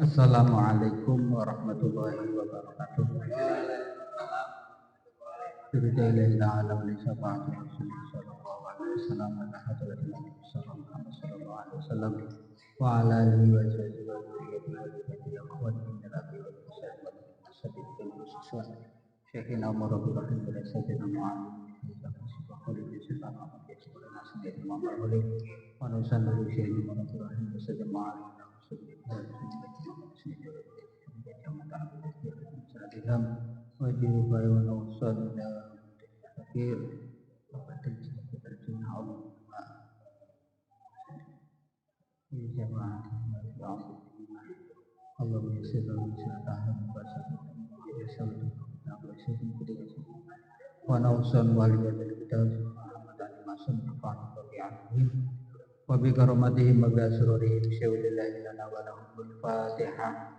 Assalamualaikum warahmatullahi wabarakatuh. Billahi ta'ala wa li syafa'ati Rasulullah sallallahu alaihi wasallam wa hadratin Nabi sallallahu alaihi wasallam wa ala alihi wa sahbihi wa dzurriyyatihi wa akhwatihi min rabbi wa sallam wa sabbihin khususan Syekhina Umar bin Rahim wa sayyidina Muhammad wa qul bi sifat wa bi sifat nasib Muhammad wa nusan bi syaikh Umar bin Rahim wa sayyidina Muhammad Ilham wajib bayan usul akhir terjemah Allah di jamaah Allah menyesal tahan bahasa wa nausan waliyadil kita Muhammad al-Masum fa'al bi'anhum wa bi karomatihim wa bi asrarihim syaulillahi lana wa lahumul fatihah.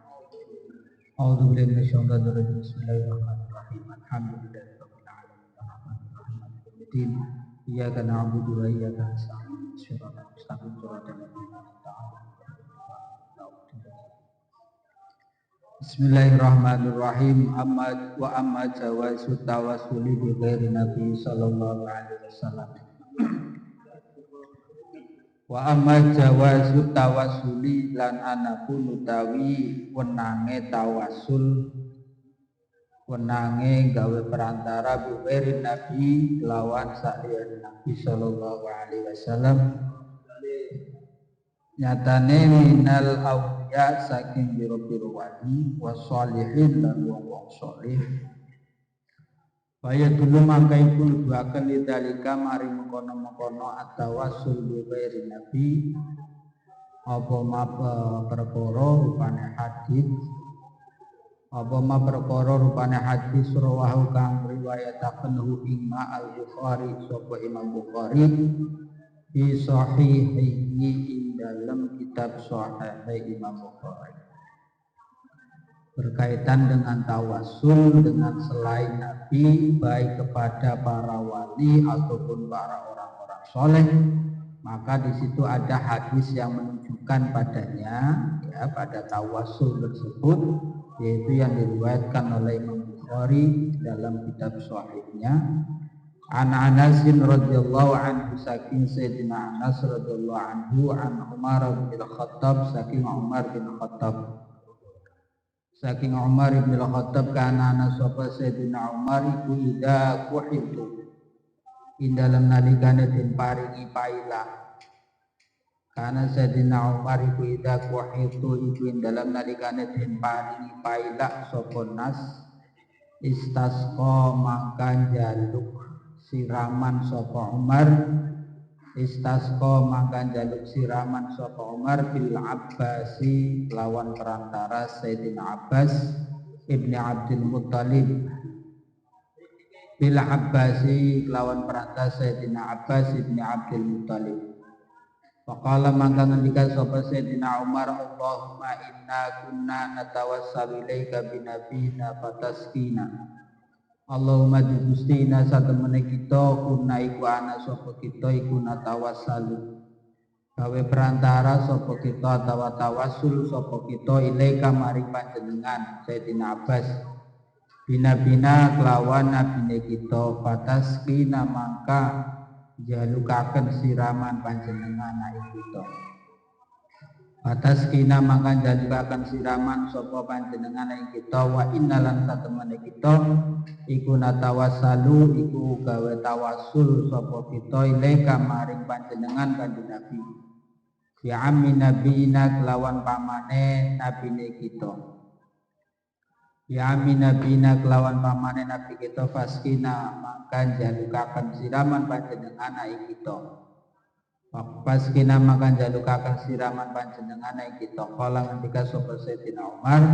A'udzu billahi minasyaitonir rajim. Bismillahirrahmanirrahim. Alhamdulillahi rabbil alamin. Arrahmanirrahim. Maliki yaumiddin. Iyyaka na'budu wa iyyaka nasta'in. Shiratal mustaqim shiratal ladzina an'amta 'alaihim. Bismillahirrahmanirrahim. Amma jawazu tawassuli bi ghairi Nabi sallallahu alaihi wasallam. Wa amma jawazu tawassuli lan anaku nutawi wenange tawassul wenange gawe perantara biwiri Nabi lawan saliyane Nabi sallallahu alaihi wasallam nyatane minal awliya saking biro-biro wali wasolihin lan wong-wong solih. Waya dulu maka iku nuduhaken lidalika mari mengkono-mengkono at-tawassul bi ghairi nabi apa ma perkara rupane hadis apa ma perkara rupane hadis rawahu kang riwayataken ing al-Bukhari sapa Imam Bukhari di sahihi ing dalam kitab sahih Imam Bukhari berkaitan dengan tawassul dengan selain Nabi baik kepada para wali ataupun para orang-orang soleh, maka di situ ada hadis yang menunjukkan padanya ya pada tawassul tersebut, yaitu yang diriwayatkan oleh Imam Bukhari dalam kitab sahihnya an Anas radhiyallahu anhu saking Sayyidina Anas radhiyallahu anhu an Umar bin Khattab saking Umar bin Khattab saking Umar bin Khattab kana ana sapa Sayyidina Umar iku ida kuhitu ing dalam nalikane den paringi paila kana Sayyidina Umar iku ida kuhitu iku ing dalam nalikane den paringi paila sapa nas istasqa maka jaluk siraman sapa Umar istasqa maka jaluk siraman sapa Umar bil Abbasi lawan perantara Sayyidina Abbas ibni Abdul Muttalib bil Abbasi lawan perantara Sayyidina Abbas ibni Abdul Muttalib. Faqala maka ngendika sapa Sayyidina Umar Allahumma inna kunna natawassalu ilaika binabiyina fataskina Allahumma jugustina satemene kita kuna iku ana sapa kita iku natawassalu gawe perantara sapa kita atawa tawassul sapa kita ilaika maring panjenengan Sayyidina Abbas bina kelawan nabine kita fataskina mangka jalukaken siraman panjenengan anak kita atas kina maka jalukaken siraman sapa panjenengan ing kita wa innalan satemene kita iku natawassalu iku gawe tawassul sapa kita ilaika maring panjenengan kanjeng Nabi ya ammi nabiyina kelawan pamane nabine kita ya ammi nabiyina kelawan pamane nabi kita faskina maka jalukaken siraman panjenengan ing kita pas kina makan jalukakan siraman panjenengan yang kita kala ngendika sapa Sayyidina Umar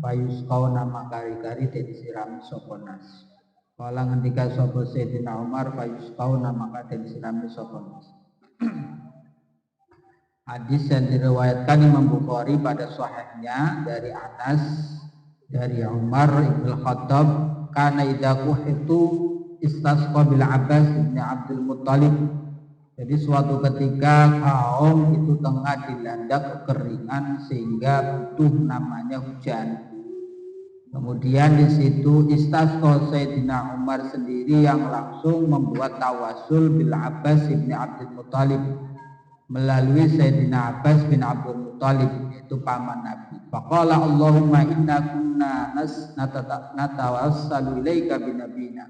payus kauna makari-kari den sirami sapa nas kala ngendika sapa Sayyidina Umar payus kauna maka den sirami sapa nas. Hadis yang diriwayatkan Imam Bukhari pada sahihnya dari Anas dari Umar ibn Khattab kana idza kuhitu istasqa bil Abbas bin Abdul Muttalib Jadi suatu ketika kaum itu tengah dilanda kekeringan sehingga butuh namanya hujan. Kemudian di situ istasqa Sayyidina Umar sendiri yang langsung membuat tawasul bil Abbas bin Abdul Muthalib melalui Sayyidina Abbas bin Abdul Muthalib, yaitu paman Nabi. Faqala Allahumma inna kunna natawassalu ilaika binabina.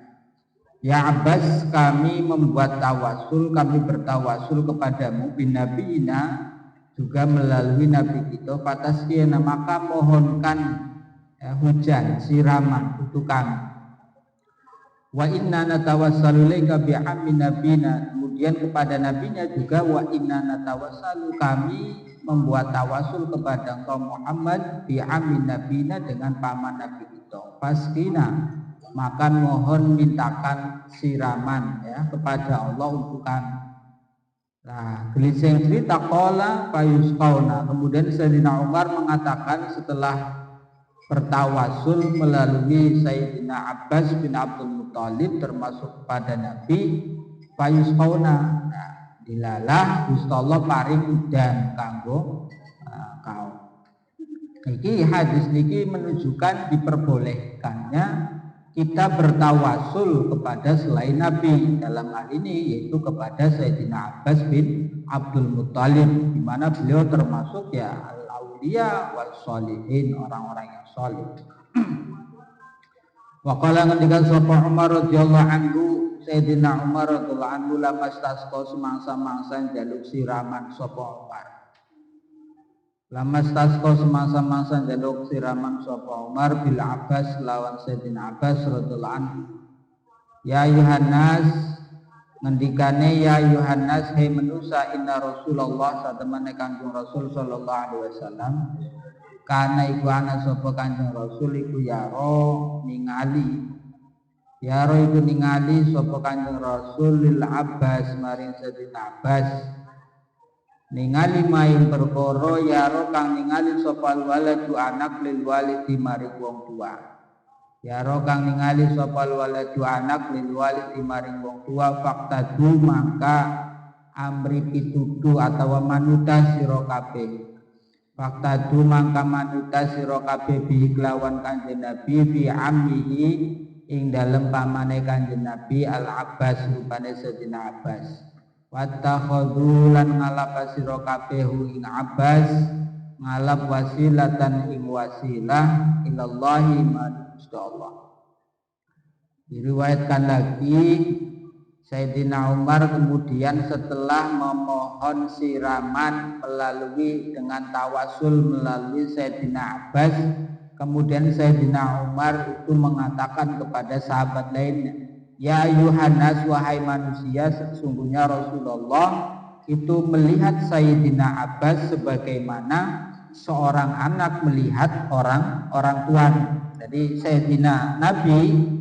Ya Abbas, kami membuat tawasul, kami bertawasul kepadamu binabina, juga melalui Nabi kita. Fatasqina, maka mohonkan hujan, siraman untuk kami. Wa inna natawassalu ilaika bi'ammi nabina, kemudian kepada nabinya juga wa inna natawassalu, kami membuat tawasul kepada engkau Muhammad bi'ammi nabina, dengan paman Nabi kita. Fasqina, maka mohon mintakan siraman kepada Allah untuk kami. Nah, geliseng cerita qala fayusqauna, kemudian Sayyidina Umar mengatakan setelah bertawasul melalui Sayyidina Abbas bin Abdul Muthalib termasuk kepada Nabi, fayusqauna, nah, dilalah Gusti Allah paring udan kanggo kaum. Iki hadis niki menunjukkan diperbolehkannya kita bertawasul kepada selain Nabi, dalam hal ini yaitu kepada Sayyidina Abbas bin Abdul Muthalib, di mana beliau termasuk al-auliya wal sholihin, orang-orang yang salih. Wa qala ngendikan sapa Umar radhiyallahu anhu, Sayyidina Umar radhiyallahu anhu lamastasqa semangsa-mangsa njaluk siraman sapa Umar. Lamastasqa semangsa-mangsa njaluk siraman sapa Umar bil Abbas lawan Sayyidina Abbas radhiyallahu anhu. Ya Yohanes, ngendikane ya Yohanes, hei manusa, inna Rasulullah satemene Kanjeng Rasul sallallahu alaihi wasallam, kana iku ana sapa Kanjeng Rasul iku yaro ningali. Yaro iku ningali sapa Kanjeng Rasul lil Abbas maring Sayyidina Abbas. Ningali maing perkara yaro kang ningali sapa waladu anak lil walidi maring wong tua. Yaro kang ningali sapa waladu anak lil walidi maring wong tua, faktadu maka amri pitutu atau manuta sira kabeh. Faktadu mangka manuta sira kabeh bi kelawan Kanjeng Nabi bi ammihi ing dalem pamane Kanjeng Nabi al Abbas rupane Sayyidina Abbas. Wattakhadhu lan ngalap sira kabeh ing Abbas ngalap wasilatan ing wasilah ilallahi Masya Allah. Diriwayatkan lagi Sayyidina Umar kemudian setelah memohon siraman melalui dengan tawasul melalui Sayyidina Abbas, kemudian Sayyidina Umar itu mengatakan kepada sahabat lainnya, ya Yohanes, wahai manusia, sesungguhnya Rasulullah itu melihat Sayyidina Abbas sebagaimana seorang anak melihat orang tuanya. Jadi Sayyidina Nabi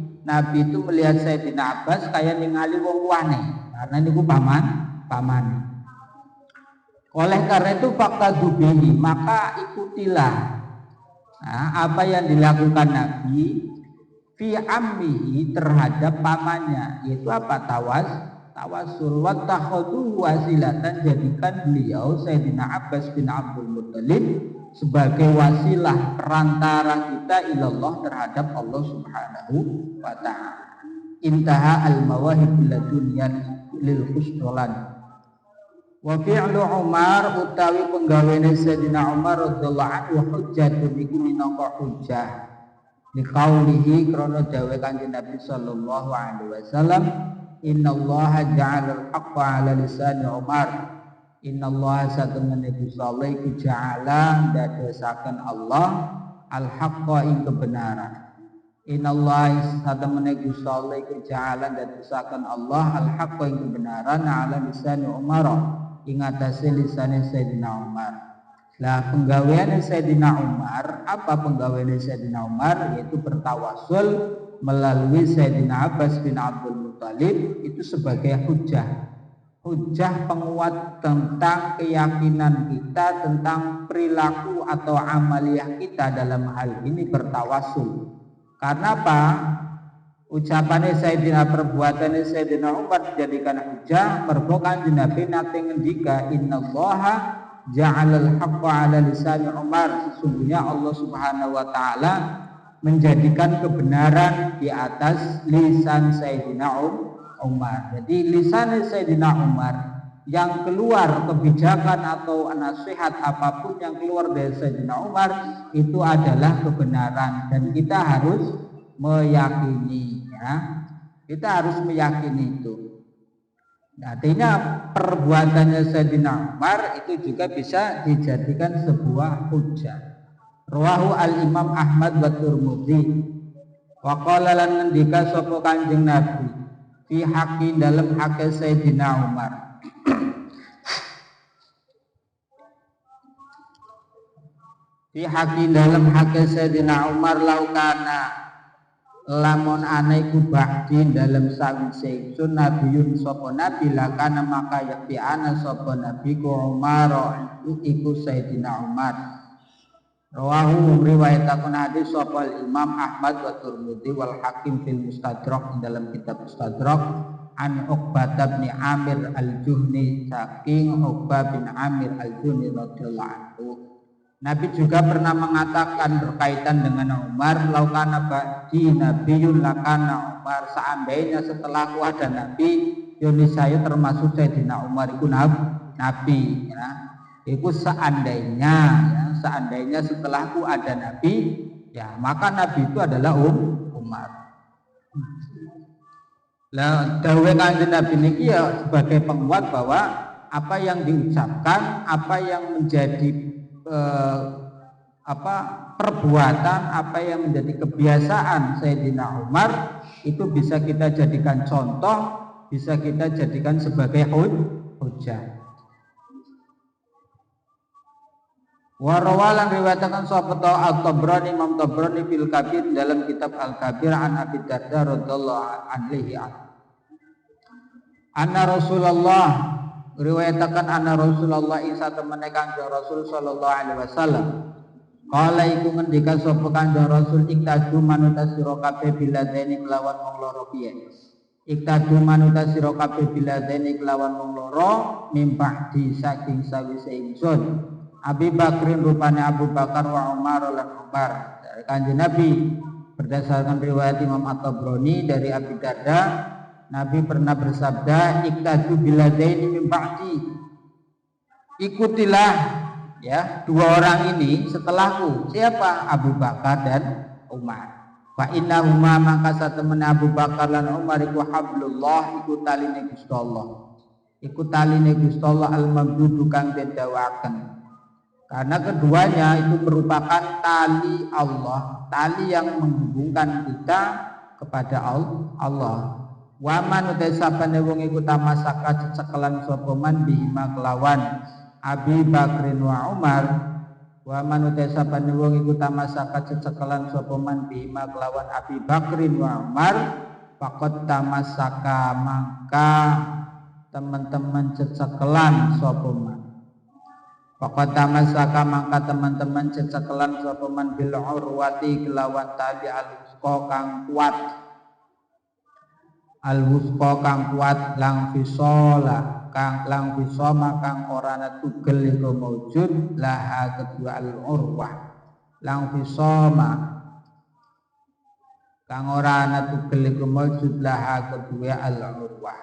itu melihat Sayyidina Abbas kayak ningali wong tuane, karena niku paman. Oleh karena itu fakta dubihi, maka ikutilah apa yang dilakukan Nabi fi ammihi terhadap pamannya, yaitu apa? Tawasul wa takhadu wasilatan, jadikan beliau Sayyidina Abbas bin Abdul Muthalib sebagai wasilah perantara kita ilallah terhadap Allah Subhanahu wa ta'ala. Intaha al-mawahib ladunya lil khusnulan. Wa fi'lu Umar utawi penggawene Sayyidina Umar radhiyallahu anhu hujjatun iku minangka hujjah. Liqaulihi krana dawuh Kanjeng Nabi sallallahu alaihi wasallam, innallaha ja'ala al-haqqa 'ala lisani Umar. Innallaha satemene Gusti Allah iku ja'ala dadosaken Allah al-haqqa ing kebenaran. Innallaha satemene Gusti Allah iku ja'ala dadosaken Allah al-haqqa ing kebenaran 'ala lisani Umar ing atase lisane Sayyidina Umar. Lah penggaweane Sayyidina Umar, apa penggaweane Sayyidina Umar? Yaitu bertawasul melalui Sayyidina Abbas bin Abdul Muthalib itu sebagai hujjah penguat tentang keyakinan kita tentang perilaku atau amaliyah kita dalam hal ini bertawasul. Karena apa? ucapane Sayyidina perbuatane Sayyidina Umar dijadikan hujah mergo Kanjeng Nabi nate ngendika innallaha ja'alal haqqa 'ala lisani Umar, sesungguhnya Allah Subhanahu wa taala menjadikan kebenaran di atas lisan Sayyidina Umar. Jadi lisan Sayyidina Umar yang keluar kebijakan atau nasihat apapun yang keluar dari Sayyidina Umar itu adalah kebenaran dan kita harus meyakini, ya. Kita harus meyakini itu. Artinya perbuatannya Sayyidina Umar itu juga bisa dijadikan sebuah hujah. Rawahu al-Imam Ahmad wa Tirmidzi. Wa qala lan ngendika sapa Kanjeng Nabi fi haqqi dalam hak Sayyidina Umar. Fi haqqi dalam hak Sayyidina Umar laukana lamun ana iku ba'di dalam sawise ingsun nabiyun sapa nabi lakana maka yakti ana sapa nabi ku Umar iku Sayyidina Umar. Rawahu riwayataken hadis sapa Imam Ahmad wa Tirmidzi wal Hakim fil Mustadrak dalam kitab Mustadrak an Uqbah bin Amir al-Juhni saking Uqbah bin Amir al-Juhni radhiyallahu anhu. Nabi juga pernah mengatakan berkaitan dengan Umar, laukana ba'di nabiyun lakana Umar, seandainya setelahku ada nabi, yoni saya termasuk Sayyidina Umar itu nabi, ya. Itu seandainya, ya, seandainya setelahku ada nabi, ya maka nabi itu adalah Umar. Lah dawuh Kanjeng Nabi niki ya sebagai penguat bahwa apa yang diucapkan, apa yang menjadi perbuatan, apa yang menjadi kebiasaan Sayyidina Umar itu bisa kita jadikan contoh, bisa kita jadikan sebagai hujah. Wa rawalan riwayatkan sahaba Al-Tabrani Imam Tabrani fil Kabir dalam kitab Al-Kabir an Abi Darda radhiyallahu anhu. Anna Rasulullah riwayatakan anna Rasulullah isa temene Kanjeng Rasul sallallahu alaihi wasallam kala iku ngendika sapa Kanjeng Rasul iktadu manuta sira kabeh biladaini kelawan wong loro piye iktadu manuta sira kabeh biladaini kelawan wong loro mimpah di saking sawise ingsun Abi Bakrin rupane Abu Bakar wa Umar lan Umar. Dari Kanjeng Nabi berdasarkan riwayat Imam At-Tabrani dari Abi Darda, Nabi pernah bersabda, iktadu biladaini min ba'di. Ikutilah ya dua orang ini setelahku. Siapa? Abu Bakar dan Umar. Fa innahuma maka satemene Abu Bakar lan Umar iku hablullah iku taline Gusti Allah. Iku taline Gusti Allah al-mamdudu kang didawaken. Karena keduanya itu merupakan tali Allah, tali yang menghubungkan kita kepada Allah. Waman utai sapane wong iku tamasaka cecekelan sapa man bihima kelawan Abi Bakrin wa Umar. Waman utai sapane wong iku tamasaka cecekelan sapa man bihima kelawan Abi Bakrin wa Umar. Faqad tamasaka maka teman-teman cecekelan sapa man. Faqad tamasaka maka teman-teman cecekelan sapa man bil urwati kelawan tali al-wusqa kang kuat. Al-wusqa kang kuat lang fisola kang lang fisoma kang ora ana tugel iku maujud laha kedua al-urwah. Lang fisoma kang ora ana tugel iku maujud laha kedua al-urwah.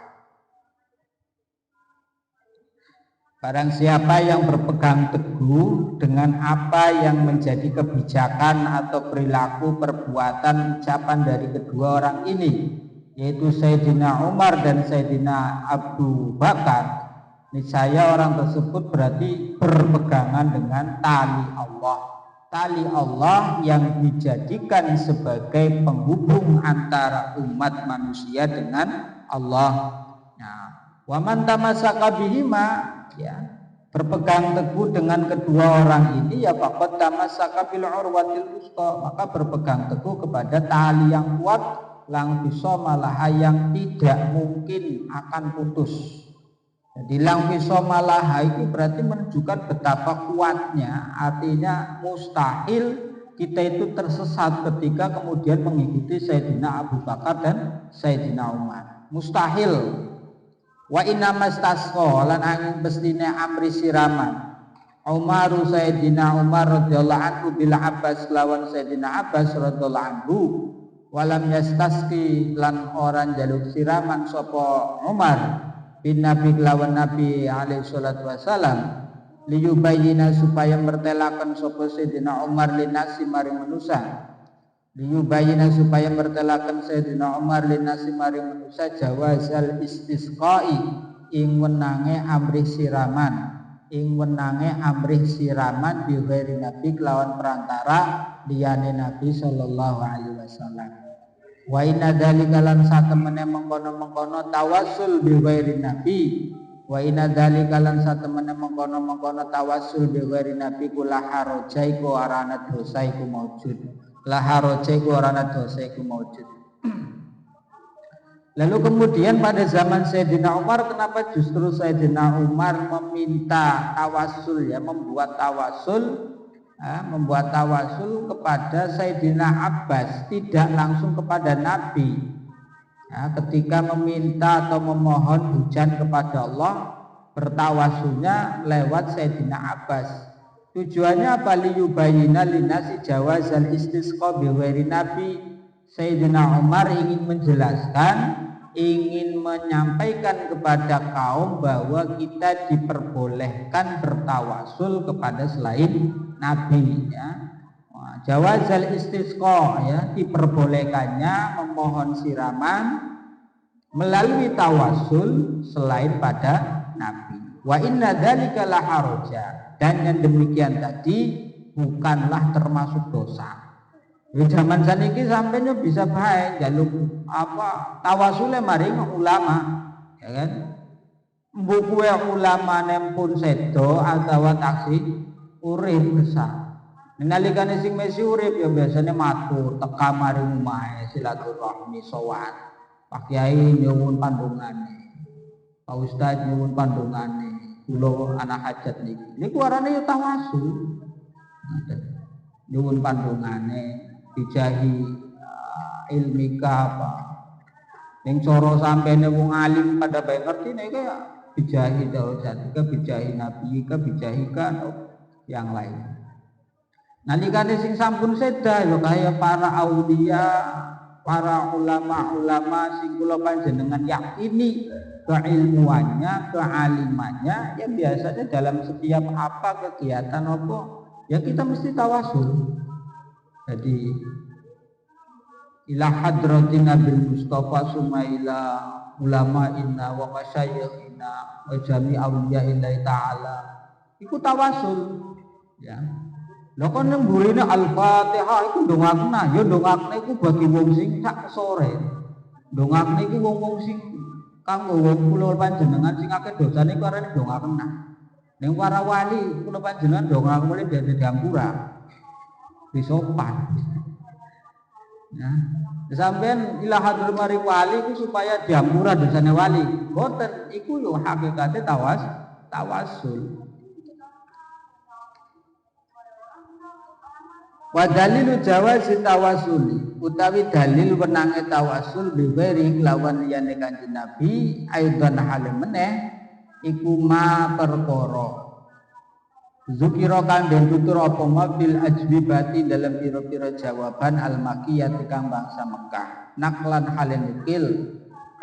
Barang siapa yang berpegang teguh dengan apa yang menjadi kebijakan atau perilaku perbuatan ucapan dari kedua orang ini, yaitu Sayyidina Umar dan Sayyidina Abu Bakar, niscaya orang tersebut berarti berpegangan dengan tali Allah. Tali Allah yang dijadikan sebagai penghubung antara umat manusia dengan Allah. Nah, wa man tamassaka bihima, ya, berpegang teguh dengan kedua orang ini, ya faqad tamassaka bil urwatil wusqa, maka berpegang teguh kepada tali yang kuat lang bisa malaha yang tidak mungkin akan putus. Jadi lang bisa malaha itu berarti menunjukkan betapa kuatnya, artinya mustahil kita itu tersesat ketika kemudian mengikuti Sayyidina Abu Bakar dan Sayyidina Umar. Mustahil. Wa inna mastasqa lan angin bestine amri siraman. Umaru Sayyidina Umar radhiyallahu anhu bil Abbas lawan Sayyidina Abbas radhiyallahu anhu. Walam yastasqi lan orang jaluk siraman sapa Umar bin Nabi lawan Nabi alaihi salatu wasalam. Liyubayyina supaya mertelakan sapa Sayyidina Umar linasi maring manusa. Liyubayyina supaya mertelakan Sayyidina Umar linasi maring manusa jawazal istisqai ing wenange amrih siraman. Ing wenange amrih siraman bi ghairi nabi lawan perantara liyane Nabi sallallahu alaihi wasallam. Wa inna dzalika lan satemene mengkono-mengkono tawassul bi ghairi nabi. Wa inna dzalika lan satemene mengkono-mengkono tawassul bi ghairi nabi kula haraja iku arana dosa iku maujud. La haraja iku arana dosa iku maujud. Lalu kemudian pada zaman Sayyidina Umar, kenapa justru Sayyidina Umar meminta tawassul, ya, membuat tawassul kepada Sayyidina Abbas, tidak langsung kepada Nabi. Ya, ketika meminta atau memohon hujan kepada Allah, bertawasulnya lewat Sayyidina Abbas. Tujuannya apa? Liyubayyina linasi jawazal istisqa bi ghairi nabi. Sayyidina Umar ingin menjelaskan, ingin menyampaikan kepada kaum bahwa kita diperbolehkan bertawasul kepada selain Nabi, ya. Jawazal istisqa, ya, diperbolehkannya memohon siraman melalui tawasul selain pada Nabi. Wa inna dzalika la haraja, dan yang demikian tadi bukanlah termasuk dosa. Di zaman saniki sampainya bisa baik jaluk tawasule maring ulama, ya kan? Buku ulama nempun sedo atau taksi urip besar. Nalikane sing mesti urip ya biasanya matur teka maring omahe silaturahmi sowan. Pak Kiai nyuwun pandungane. Pak Ustaz nyuwun pandungane. Kula anak hajat niki. Niku arane ya tawasul. Nyuwun pandungane dijahi ilmika apa. Ning cara sampene wong alim pada bae ngerti niku ya bijahi darajat, bijahi nabi, bijahi atau yang lain. Nalikane sing sampun seda ya kaya para aulia, para ulama-ulama sing kula panjenengan yakini keilmuannya, kealimannya, ya biasanya dalam setiap apa kegiatan apa ya kita mesti tawasul. Jadi ila hadratin Nabil Mustafa sumaila ulama inna wa masyayikhina wa jami awliya illahi ta'ala iku tawasul, ya. Lha kon nemburine Al-Fatihah iku ndongakna, ya ndongakne iku bagi wong sing sak sore. Ndongakne iku wong-wong sing kanggo wong kula panjenengan sing akeh dosane iku arep ndongakna. Ning para wali kula panjenengan ndongakne dadi dampura. Disopan. Ya. Sampeyan ila hadir mari wali iku supaya dampura dosane wali. Boten iku yo hakikate tawasul. Wa dalilu jawazi tawasuli utawi dalil wenange tawasul bi ghairi lawan liyane Kanjeng Nabi aidan hale meneh iku ma perkara zukira kang den tutur apa mabil ajwibati dalam pira-pira jawaban al-makkiyah kang bangsa Mekah naklan hale nikil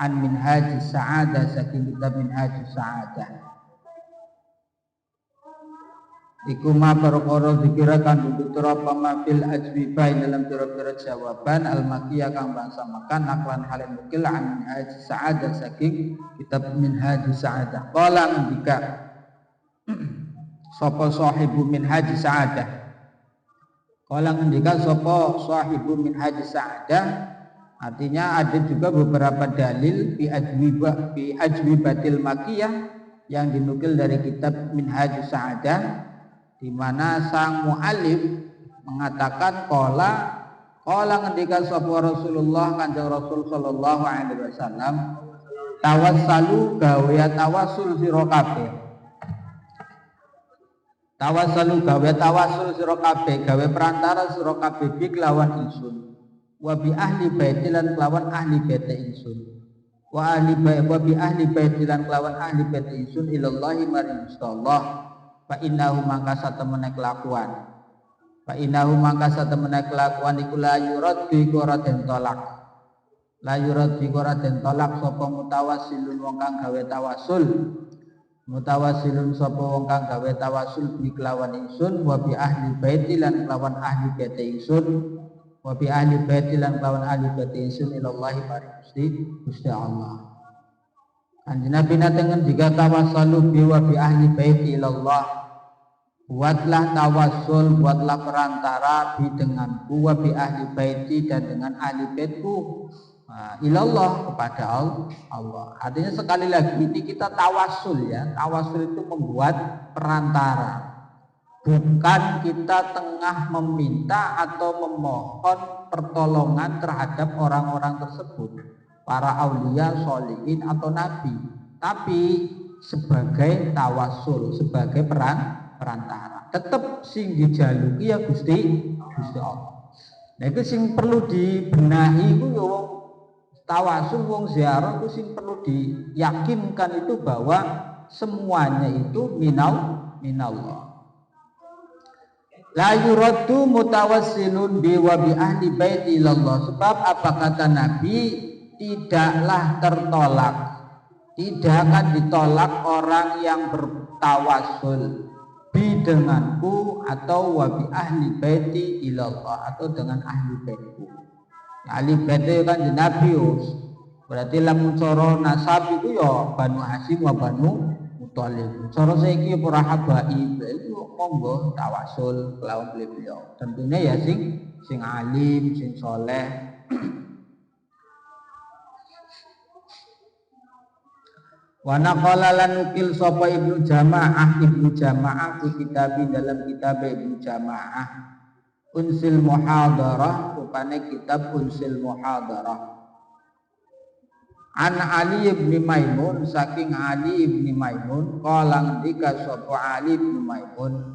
an minhaj sa'adah saking kitab minhaj sa'adah iku ma perkara dikira kan tutur apa mafil ajwibah dalam pira-pira jawaban al-makkiyah kang bangsa Mekah naklan halen mukil an minhaj sa'adah saking kitab minhaj sa'adah qala ngendika sapa sahibu minhaj sa'adah qala ngendika sapa sahibu minhaj sa'adah artinya ada juga beberapa dalil bi ajwibatil makkiyah yang dinukil dari kitab minhaj sa'adah di mana sang mu'alif mengatakan qala ngendika sapa Rasulullah Kanjeng Rasul sallallahu alaihi wasallam tawassalu gawe tawassul sira kabeh Tawassalu gawe tawassul sira kabeh, gawe perantara sira kabeh bi kelawan ingsun. Wa bi ahli baiti lan kelawan ahli baiti ingsun. Wa bi ahli baiti lan kelawan ahli baiti ingsun ilallahi maring Gusti Allah. Fa innahu mangka satemene kelakuan. Fa innahu mangka satemene kelakuan iku la yurad bi ora den tolak. La yurad bi ora den tolak sapa mutawassilun wong kang gawe tawassul. Mutawassilun sapa wong kang gawe tawassul bi kelawan ingsun wa bi ahli baiti lan kelawan ahli baiti ingsun wa bi ahli baiti lan kelawan ahli baiti ingsun ilallahi maring Gusti Allah. Kanjeng Nabi nate ngendika tawassalu bi wa bi ahli baiti ilallah. Buatlah tawassul, buatlah perantara bi denganku wa bi ahli baiti dan dengan ahli baitku. Ilallah kepada Allah. Artinya sekali lagi ini kita tawassul ya. Tawassul itu membuat perantara. Bukan kita tengah meminta atau memohon pertolongan terhadap orang-orang tersebut, para aulia, sholihin atau nabi, tapi sebagai tawassul, sebagai perantara. Tetap sing dijaluki ya Gusti Allah. Nah itu sing perlu dibenahi itu ya tawasul wong ziarah itu sing perlu diyakinkan itu bahwa semuanya itu minallah. La yuraddu mutawassilun bi wa bi ahli baiti ilallah. Sebab apa kata Nabi, tidaklah tertolak, tidak akan ditolak orang yang bertawassul bi denganku atau wa bi ahli baiti ilallah atau dengan ahli baitku. Ahli baiti kan Nabi berarti lamun cara nasab itu ya Banu Hasyim wa Banu Muthalib. Cara saiki para habaib itu monggo tawassul kelawan beliau. Tentunya ya sing alim, sing soleh. Wa naqala lan nukil sapa Ibnu Jamaah fi kitab dalam kitab Ibnu Jamaah Unsil Muhadarah, rupane kitab Unsil Muhadarah. An Ali ibn Maimun, saking Ali ibn Maimun, qala ndika sapa Ali ibn Maimun,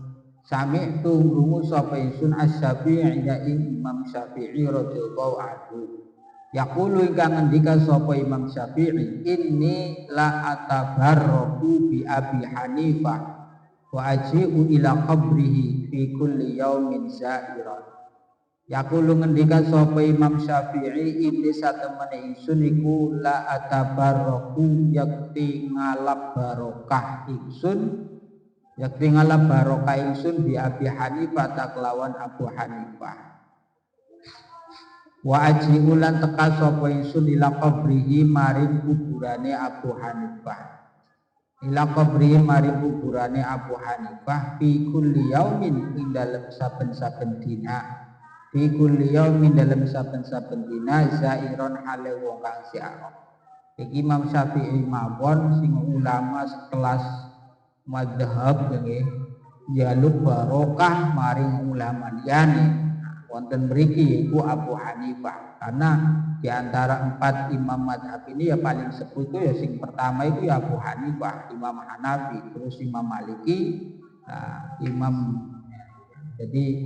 sami'tu rungu sapa ingsun Asy-Syafi'i ya Imam Syafi'i radhiyallahu anhu. Yaqulu ingkang ngendika sapa Imam Syafi'i, inni la atabarraku bi Abi Hanifah wa aji'u ila qabrihi fi kulli yaumin za'iran. Yaqulu ngendika sapa Imam Syafi'i, ini satemene ingsun iku la atabarraku yakti ngalap barokah ingsun, yakti ngalap barokah ingsun bi Abi Hanifah taklawan Abu Hanifah. Wa aji'u lan teka sapa ingsun ila qabrihi maring kuburane Abu Hanifah. Ila qabrihi maring kuburane Abu Hanifah fi kulli yaumin ing dalem saben-saben dina. Fi kulli yaumin dalam saben-saben dina zairon hale wong kang ziarah. Iki Imam Syafi'i mawon sing ulama sekelas mazhab nggih njaluk barokah maring ulama liyane. Wonten mriki iku Abu Hanifah. Karena di antara 4 imam mazhab ini ya paling sepuh itu ya sing pertama itu ya Abu Hanifah, Imam Hanafi, terus Imam Maliki, Imam jadi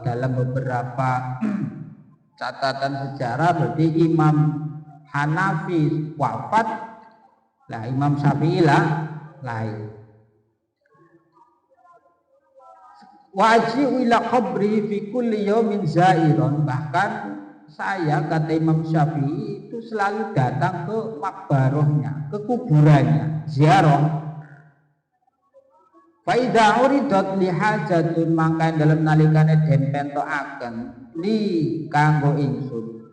dalam beberapa catatan sejarah berarti Imam Hanafi wafat, lah Imam Syafi'i lahir. Wajib ila qabri fi kulli yaumin zairon, bahkan saya kata Imam Syafi'i itu selalu datang ke makbarohnya, ke kuburannya, ziarah. Fa idza uridat li hajatun, mangka dalam nalikane den pentokaken li kanggo ingsun.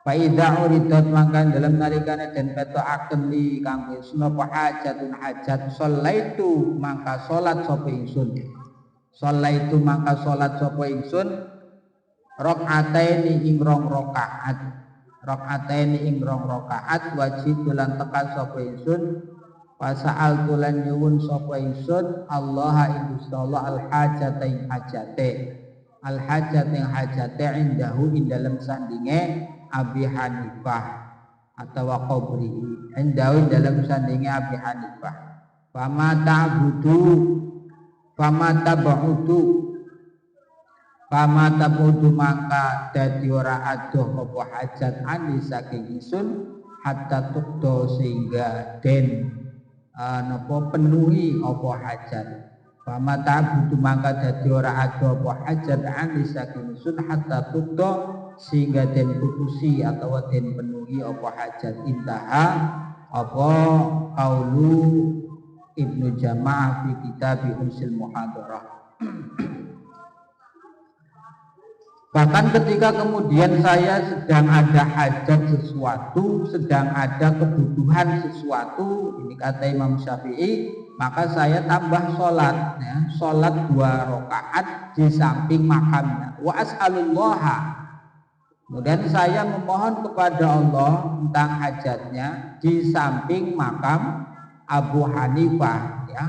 Fa idza uridat, mangka dalam nalikane den pentokaken li kanggo ingsun apa hajatun hajat, sholaitu mangka salat sapa ingsun. Sholaitu mangka salat sapa ingsun rakaataini ing rong rakaat. Rakaataini ing rong rakaat wajib lan teka sapa ingsun. Pasa'al tulan nyuwun sapa ingsun Allah ing Gusti Allah al hajata ing hajate. Al hajat ing hajate indahu ing dalem sandinge Abi Hanifah atau qabrihi. Indahu ing dalem sandinge Abi Hanifah. Fama ta'budu, Fama tabudu maka dadi ora adoh apa hajat ani saking isun hatta tukdo sehingga den napa penuhi apa hajat. Fama tabudu maka dadi ora adoh apa hajat ani saking isun hatta tukdo sehingga den putusi atau den penuhi apa hajat. Intaha apa qaulu Ibnu Jama'ah fi kitab Usul Muhadarah. Bahkan ketika kemudian saya sedang ada hajat sesuatu, sedang ada kebutuhan sesuatu, ini kata Imam Syafi'i, maka saya tambah sholat, ya, sholat 2 rakaat di samping makamnya. Wa as'alullaha. Kemudian saya memohon kepada Allah tentang hajatnya di samping makam Abu Hanifah, ya,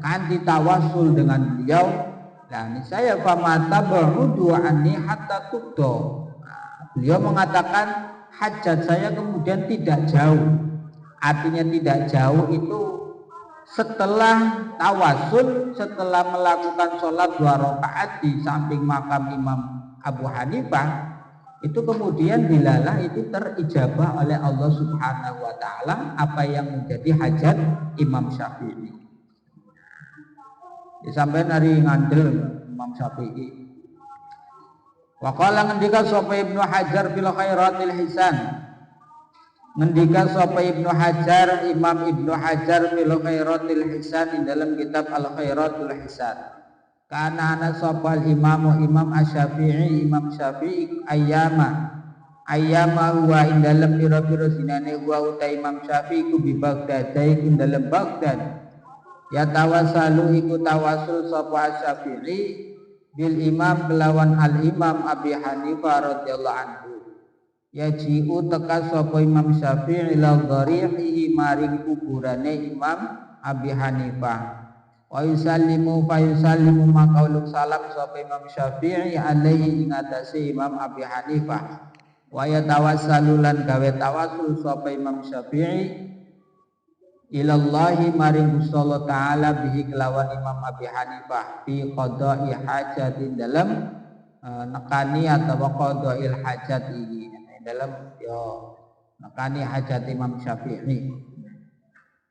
kan ditawassul dengan beliau. Nah, ini saya famata bahudu anni hatta tukdo. Beliau mengatakan hajat saya kemudian tidak jauh. Artinya tidak jauh itu setelah tawasul, setelah melakukan sholat 2 rakaat di samping makam Imam Abu Hanifah, itu kemudian dilalah itu terijabah oleh Allah Subhanahu wa taala apa yang menjadi hajat Imam Syafi'i. Sampai nari ngandel Imam Syafi'i. Wa qala ngendika sapa Ibnu Hajar fil Khairatil Hisan. Ngendika sapa Ibnu Hajar, Imam Ibnu Hajar fil Khairatil Hisan dalam kitab Al Khairatul Hisan. Kana ana sapa Imam Asy-Syafi'i, Imam Syafi'i ayyama huwa dalam pira-pira sinane huwa uta Imam Syafi'i ku bi Baghdad iku dalam Baghdad. Ya tawasalu iku tawasul sapa Syafi'i bil imam kelawan al imam Abi Hanifah radhiyallahu anhu. Ya ji'u teka sapa Imam Syafi'i ila dharihi maring kuburane Imam Abi Hanifah. Wa yusallimu maka uluk salam sapa Imam Syafi'i alaihi ing atase Imam Abi Hanifah. Wa yatawassalu lan gawe tawasul sapa Imam Syafi'i ilallahi maring Gusti Allah taala bihi kelawan Imam Abi Hanifah fi qada'i hajatin dalam nekani atau qada'il hajat ini dalam nekani hajat Imam Syafi'i.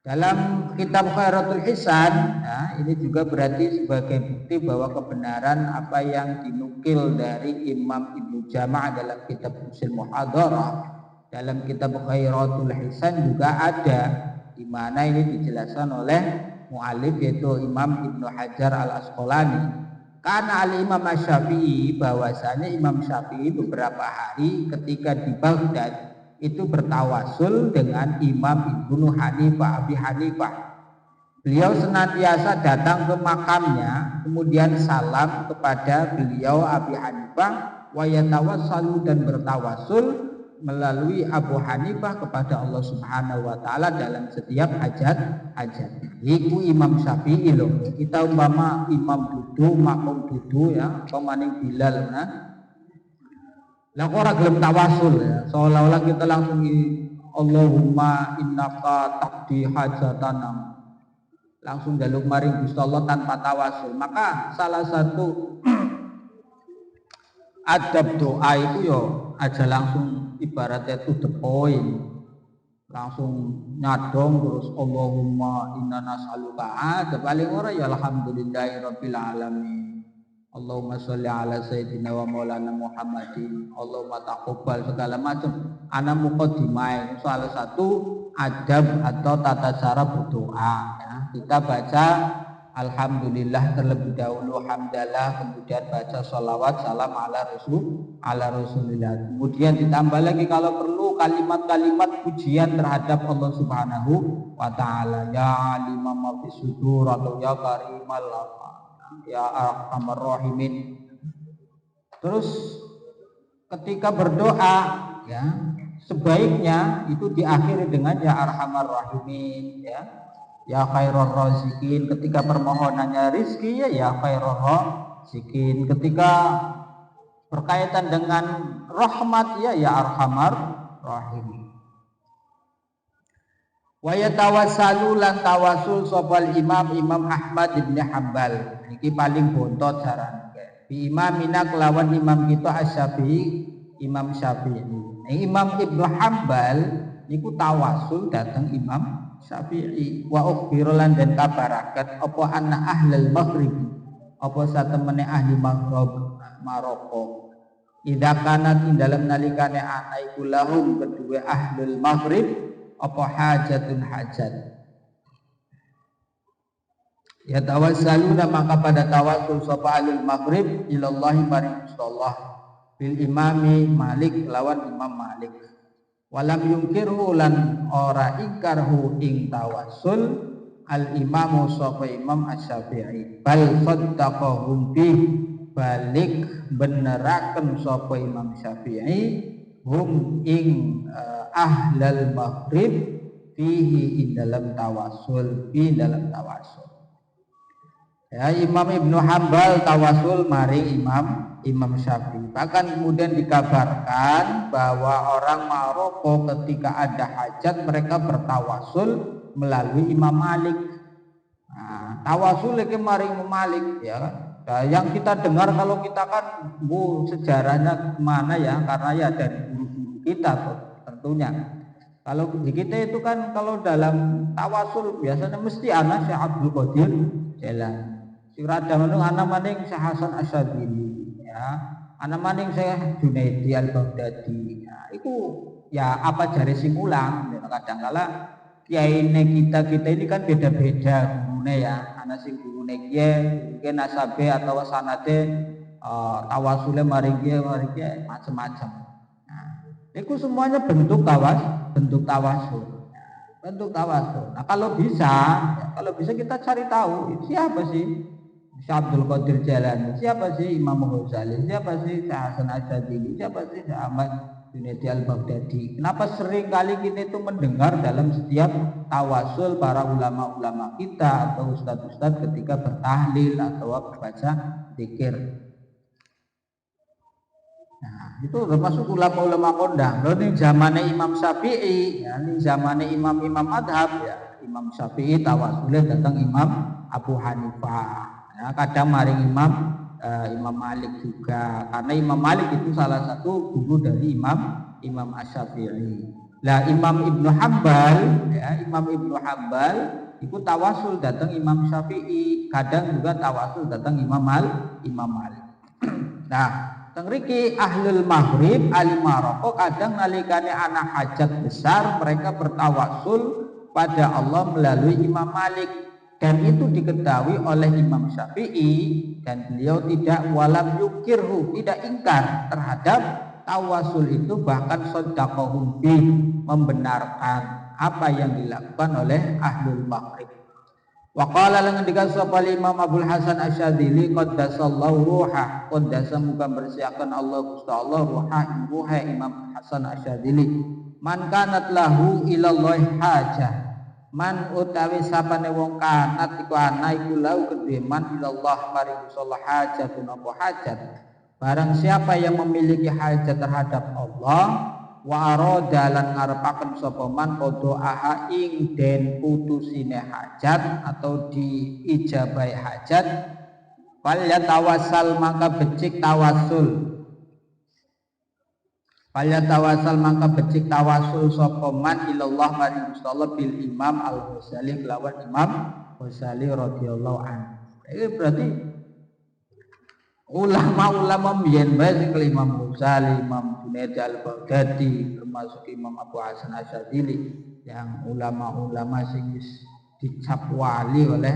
Dalam kitab Khairatul Hisan, ya, ini juga berarti sebagai bukti bahwa kebenaran apa yang dinukil dari Imam Ibnu Jama'ah dalam kitab Usul Muhadarah, dalam kitab Khairatul Hisan juga ada, di mana ini dijelaskan oleh mu'alif yaitu Imam Ibnu Hajar Al-Asqalani. Karena al-Imam Syafi'i, bahwasanya Imam Syafi'i beberapa hari ketika di Baghdad itu bertawasul dengan Imam Ibnu Hanifah, Abi Hanifah. Beliau senantiasa datang ke makamnya, kemudian salam kepada beliau Abi Hanifah, wa yatawassalu dan bertawasul melalui Abu Hanifah kepada Allah Subhanahu wa taala dalam setiap hajat. Iku Imam Syafi'i loh. Kita umpama imam dudu, makmum dudu ya, pemaning Bilal nah. Lah kok ora gelem tawasul ya. Seolah-olah kita langsung Allahumma innaka taqdi hajatana. Langsung jaluk maring Gusti Allah tanpa tawasul. Maka salah satu adab doa itu yo aja langsung ibaratnya to the point, langsung nyadong terus Allahumma inna nas'aluka ada paling ora ya alhamdulillahi rabbil alamin, Allahumma sholli ala sayyidina wa maulana Muhammadin, Allahumma taqabbal segala macam. Ana muqaddimah salah satu adab atau tata cara berdoa ya. Kita baca alhamdulillah terlebih dahulu, hamdalah, kemudian baca sholawat salam ala rasulillah. Kemudian ditambah lagi kalau perlu kalimat-kalimat pujian terhadap Allah Subhanahu wa taala. Ya alimam ma fis sudur atau ya karimal ya arhamar rahimin. Terus ketika berdoa ya sebaiknya itu diakhiri dengan ya arhamar rahimin ya. Ya khairur razikin, ketika permohonannya rizki ya khairur razikin, ketika berkaitan dengan rahmat ya arhamar rahim. Wa yatawassalu lan tawasul sopal Imam Ahmad bin Hanbal. Iki paling bontot saran. Bi imamina kelawan imam kita Asy-Syafi'i, Imam Syafi'i. Imam Ibnu Hanbal niku tawasul datang Imam Syafi'i. Wa ukhbirolan dan kabarakat apa anna ahlul maghrib, apa satemene ahli maghrib Maroko. Idza kanat ing dalem nalikane ana iku lahum kedua ahlul maghrib apa hajatun hajat. Ya tawassaluna maka pada tawassul sapa ahlul maghrib ilallahi maring Allah bil imami Malik lawan Imam Malik. Walam yungkirhu lan ora ingkarhu ing tawassul al imamu sapa Imam Asy-Syafi'i bal saddaqahum bih balik beneraken sapa Imam Syafi'i hum ing ahlal maghrib fihi in dalam tawasul ya. Imam Ibnu Hanbal tawasul mari Imam Syafi'i. Bahkan kemudian dikabarkan bahwa orang Maroko ketika ada hajat mereka bertawasul melalui Imam Malik. Nah, tawasul lagi mari Imam Malik ya kan. Nah, yang kita dengar kalau kita kan sejarahnya kemana ya, karena ya dari guru-guru kita tentunya. Kalau di kita itu kan kalau dalam tawasul biasanya mesti anak Syekh Abdul Qadir Jalan, si rada menung anak maning Syekh Hasan Asyadzili ya, anak maning Syekh Junaidi Al-Baghdadi. Ya, itu ya apa jari simulang ya, kadang-kala kiai kita ini kan beda-beda gurune ya, ana sing gurune kiye mungkin nasabe atau sanate tawasule mari kiye macam-macam. Nah, itu semuanya bentuk tawasul. Nah, kalau bisa kita cari tahu siapa sih Syekh Abdul Qadir Jailani, siapa sih Imam Ghazali, siapa sih Syekh Hasan Asyadzili, siapa sih Syekh Ahmad Junaidi Al-Baghdadi. Kenapa sering kali kita itu mendengar dalam setiap tawasul para ulama-ulama kita atau ustadz-ustadz ketika bertahlil atau berbaca zikir. Nah, itu termasuk ulama-ulama kondang. Lalu ini zamannya Imam Syafi'i, ya, ini zamannya imam-imam madhab, ya. Imam Syafi'i tawasulnya datang Imam Abu Hanifah. Ya, kadang maring Imam Malik juga, karena Imam Malik itu salah satu guru dari Imam Asy-Syafi'i. Lah Imam Ibnu Hanbal, ya, Imam Ibnu Hanbal itu tawasul datang Imam Syafi'i, kadang juga tawasul datang Imam Malik. Nah, tengriki ahlul maghrib ahli Maroko kadang nalikane anak hajat besar mereka bertawasul pada Allah melalui Imam Malik. Dan itu diketahui oleh Imam Syafi'i dan beliau tidak walam yukirhu, tidak ingkar terhadap tawasul itu, bahkan shaddaqahum bih, membenarkan apa yang dilakukan oleh ahlul maghrib. Wa qala lan ngendikan sapa Imam Abdul Hasan Asyadzili qaddasallahu ruha, qaddasa muga bersihkan Allah Gusti Allah ruha Imam Hasan Asyadzili. Man kanat lahu ilallahi hajah, man utawi sapane wong kanat iku ana iku lau kedue man ilallah maring Allah hajatun apa hajat. Barang siapa yang memiliki hajat terhadap Allah wa arada lan ngarepaken sapa man qadaaha ing den putusine hajat atau diijabahi hajat, fal yatawassal maka becik tawasul. Faya tawasal maka becik tawasul sapa man ilallah maring Gusti Allah bil Imam Al-Ghazali kelawan Imam Ghazali radhiyallahu anhu. Ini berarti ulama-ulama mbiyen bae sing Imam Ghazali, Imam Junaidi Al-Baghdadi, termasuk Imam Abu Hasan Asyadzili, yang ulama-ulama sing dicap wali oleh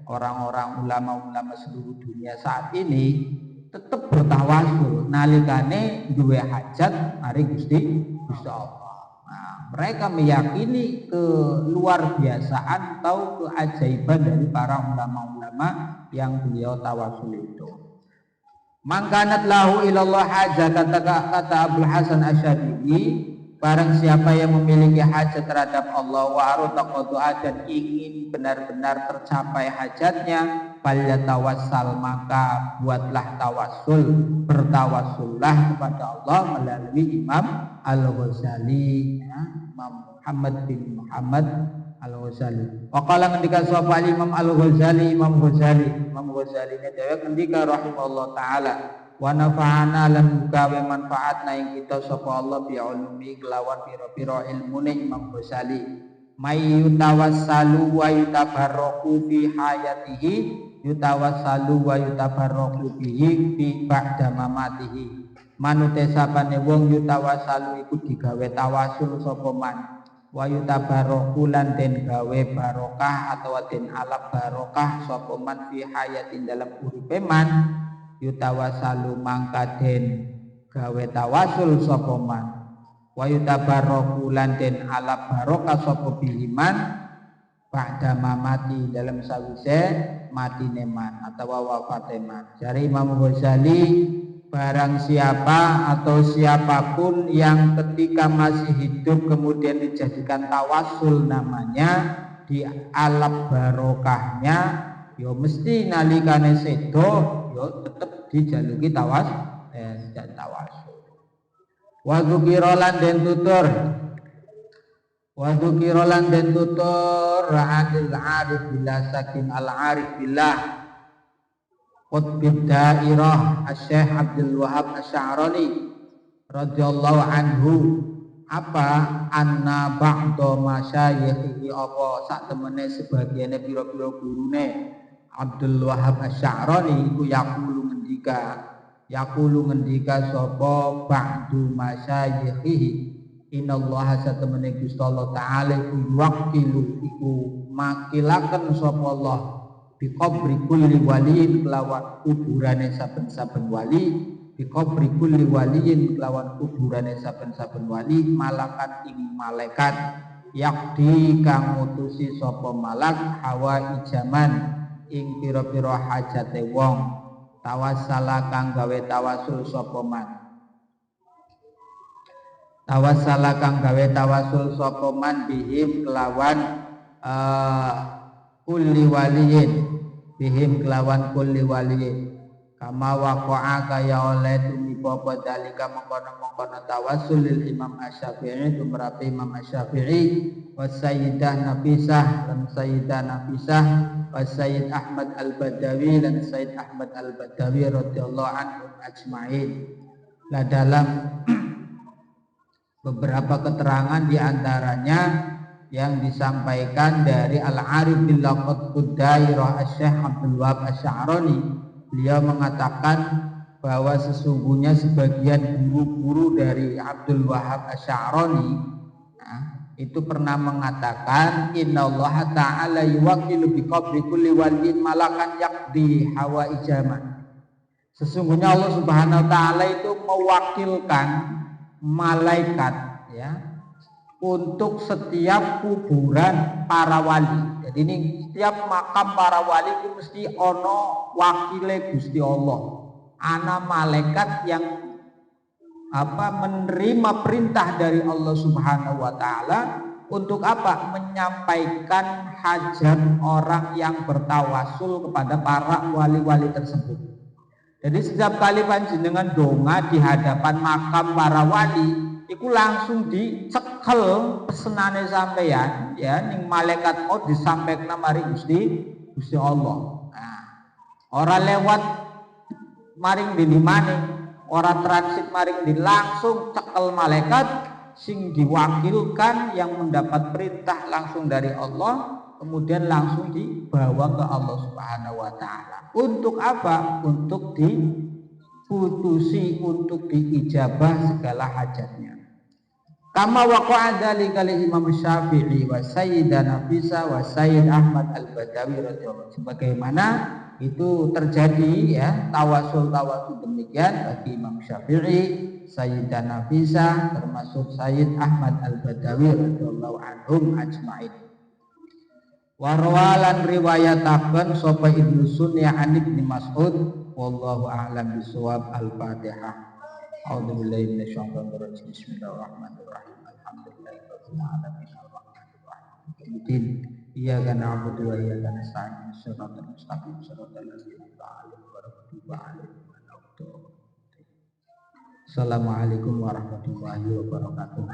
orang-orang ulama-ulama seluruh dunia saat ini, tetap bertawasul nalikane duwe hajat mari Gusti Allah. Nah, mereka meyakini keluar biasaan atau keajaiban dari para ulama-ulama yang beliau tawasul itu. Mangkanat lahu ilallah hajat, kata Abdul Hasan Asyadzili, barang siapa yang memiliki hajat terhadap Allah wa arada qada'a dan ingin benar-benar tercapai hajatnya, falyatawassal maka buatlah tawasul, bertawassullah kepada Allah melalui Imam Al-Ghazali, ya, Imam Muhammad bin Muhammad Al-Ghazali. Wa qala ngendika sapa Imam Al-Ghazali, Imam Ghazali ini dhewe ngendika rahimahullah taala, wa nafa'ana lan gawe manfaat ing kita sapa Allah bi ulumi kelawan pira-pira ilmune Imam Ghazali. May yutawassalu wa yutabarraku fi hayatihi, yutawassalu wa yutabarraku bihi fi ba'da mamatihi. Manute sapane wong yutawassalu iku digawe tawasul sapa man, wa yutabarraku lan den gawe barokah atau den alap barokah sapa man fi hayatin dalam uripe man, yutawassalu mangka den gawe tawasul sapa man, wa yutabarraku lan den alap barokah sapa bihiman ba'da mamati dalam sawise matine man atau wafate man. Jare Imam Ghazali, barang siapa atau siapapun yang ketika masih hidup kemudian dijadikan tawasul namanya, di alap barokahnya, yo mesti nalikane sedo yo tetep dijaluki tawasul. Wa dzukiralan den tutur anil arif billah saking al arif billah Qutbid Dairah Syekh Abdul Wahab Asy'arani radhiyallahu anhu, apa anna ba'da masyayikhi, apa sak temene sebagiane pira-pira gurune Abdul Wahab Asy'arani iku yaqulu ngendika sapa ba'du masyayikhi, innallaha satemene Gusti Allah taala iku wakilu iku makilaken sapa Allah bi qabri kulli waliyin kelawan kuburane saben-saben wali, bi qabri kulli waliyin kelawan kuburane saben-saben wali, malakan ing malaikat yakdi kang ngutusi sapa malak hawa ijaman ing pira-pira hajate wong, tawassala kang gawe tawasul sapa man, tawassala kang gawe tawasul sapa man bihim kelawan kulli waliyin, bihim kelawan kulli waliyin, kama waqa'a kaya oleh tumiba dalika mengkono-mengkono tawassulil Imam Asy-Syafi'i tumrape Imam Asy-Syafi'i wa Sayyidah Nafisah lan Sayyidah Nafisah wa Sayyid Ahmad Al-Badawi lan Sayyid Ahmad Al-Badawi radhiyallahu anhum ajma'in. Lah dalam beberapa keterangan diantaranya yang disampaikan dari Al-Arif Billah Qutbud Dairah Syekh Abdul Wahab Asy'arani, beliau mengatakan bahwa sesungguhnya sebagian guru-guru dari Abdul Wahab Asy'arani itu pernah mengatakan innallaha ta'ala yuwakkilu bi qabri kulli waliyin malakan yaqdi hawa ijaman. Sesungguhnya Allah Subhanahu wa taala itu mewakilkan malaikat ya untuk setiap kuburan para wali. Jadi ini setiap makam para wali itu mesti ono wakile Gusti Allah. Ana malaikat yang menerima perintah dari Allah Subhanahu wa taala untuk apa? Menyampaikan hajat orang yang bertawasul kepada para wali-wali tersebut. Jadi setiap kali panjenengan donga di hadapan makam para wali, iku langsung dicekel pesenane sampeyan ya ning malaikat mau disampaikan mari Gusti Allah. Nah, ora lewat maring dini maning, ora transit maring di, langsung cekel malaikat sing diwakilkan yang mendapat perintah langsung dari Allah, kemudian langsung dibawa ke Allah Subhanahu wa taala. Untuk apa? Untuk diputusi, untuk diijabah segala hajatnya. Kama waqa'a dzalika li Imam Syafi'i wa Sayyidah Nafisah wa Sayyid Ahmad Al-Badawi radhiyallahu anhu. Sebagaimana itu terjadi ya tawasul demikian bagi Imam Syafi'i, Sayyidah Nafisah termasuk Sayyid Ahmad Al-Badawi radhiyallahu anhum ajma'in. Warwalan riwayataken sapa Ibnu Sunnah an Ibnu Mas'ud wallahu a'lam bishawab. Al-Fatihah. A'udzu billahi minasyaitonir rajim. Bismillahirrahmanirrahim. Alhamdulillahirabbil alamin arrahmanir rahim. Iyyaka na'budu wa iyyaka nasta'in. Shiratal mustaqim shiratal ladzina an'amta 'alaihim. Assalamualaikum warahmatullahi wabarakatuh.